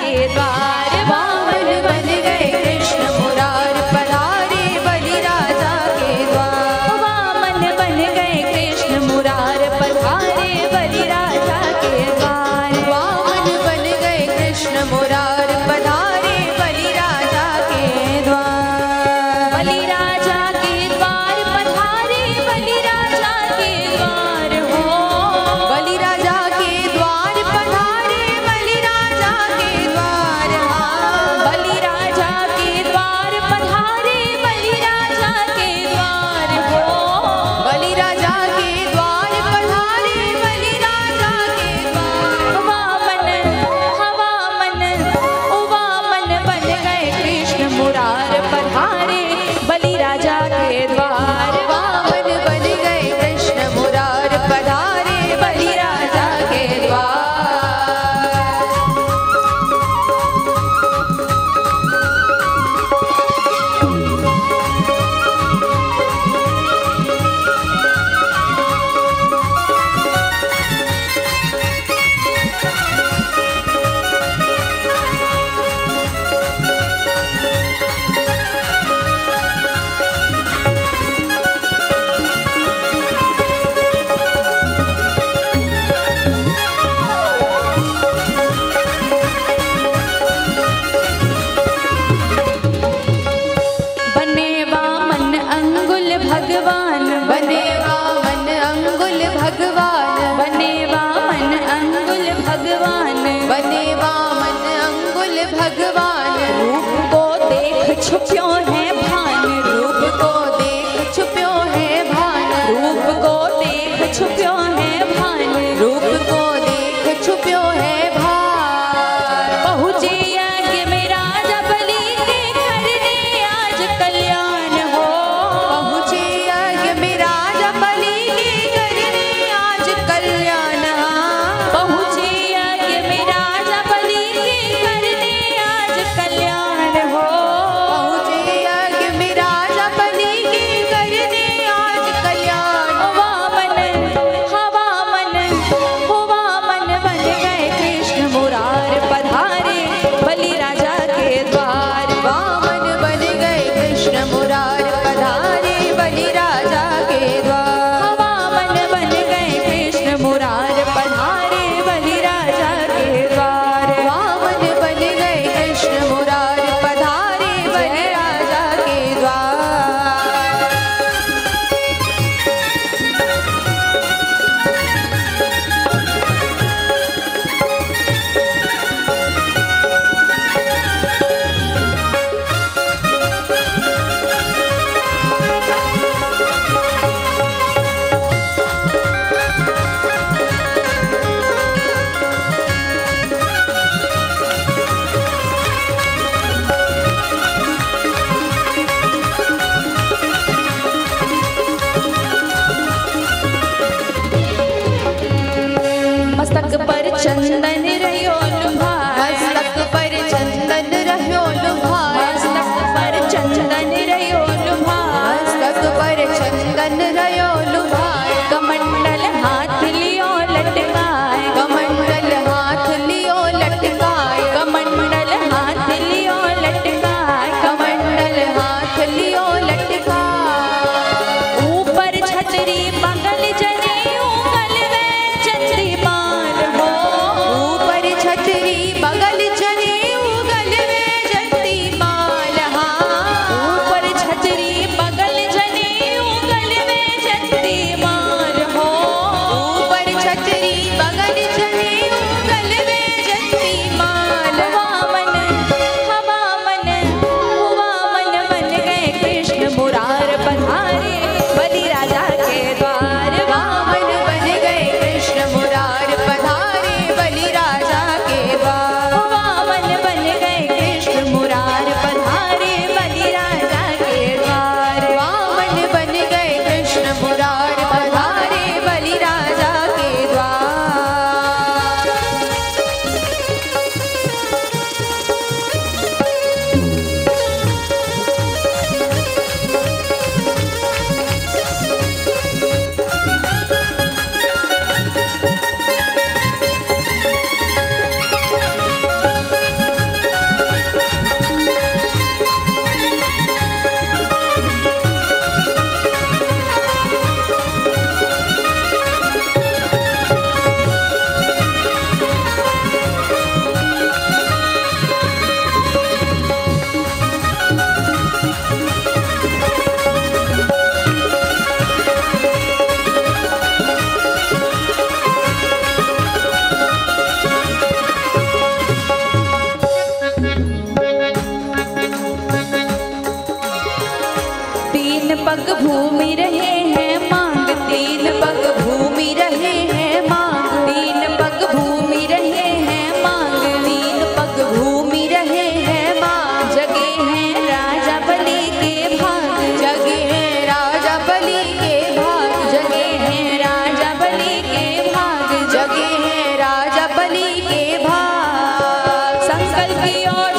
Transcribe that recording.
के द्वार। वामन बन गए कृष्ण मुरार पधारे बलि राजा के द्वार। वामन बन गए कृष्ण मुरार पधारे बलि राजा के द्वार। वामन बन गए कृष्ण मुरार पधारे बलि राजा के द्वार। बलि राजा के द्वार पधारे बलि राजा के द्वार हो। बलि राजा के द्वार पधारे बलि राजा के द्वार। बलि राजा के द्वार पधारे बलि राजा के द्वार हो। बलि राजा के द्वार पधारे बलि राजा के द्वार। वामन वामन बन गए कृष्ण मुरार पधारे बलि राजा के द्वार। वामन बन गए कृष्ण मुरार पधारे बलि राजा के द्वार। बने वामन अंगुल भगवान। बने वामन अंगुल भगवान। बने वामन अंगुल भगवान। बने वामन अंगुल भगवान। रूप को देख छुप्यो है भान। रूप को देख छुप्यो है भान। रूप को देख छुप्यो है भान। रूप को देख छुप्यो है भान। पहुँचे यज्ञ में राजा बलि के करने आज कल्याण हो। पहुँचे यज्ञ में राजा बलि के करने आज कल्याण। पहुँचे यज्ञ में राजा बलि के करने आज स्वर्ग की ओर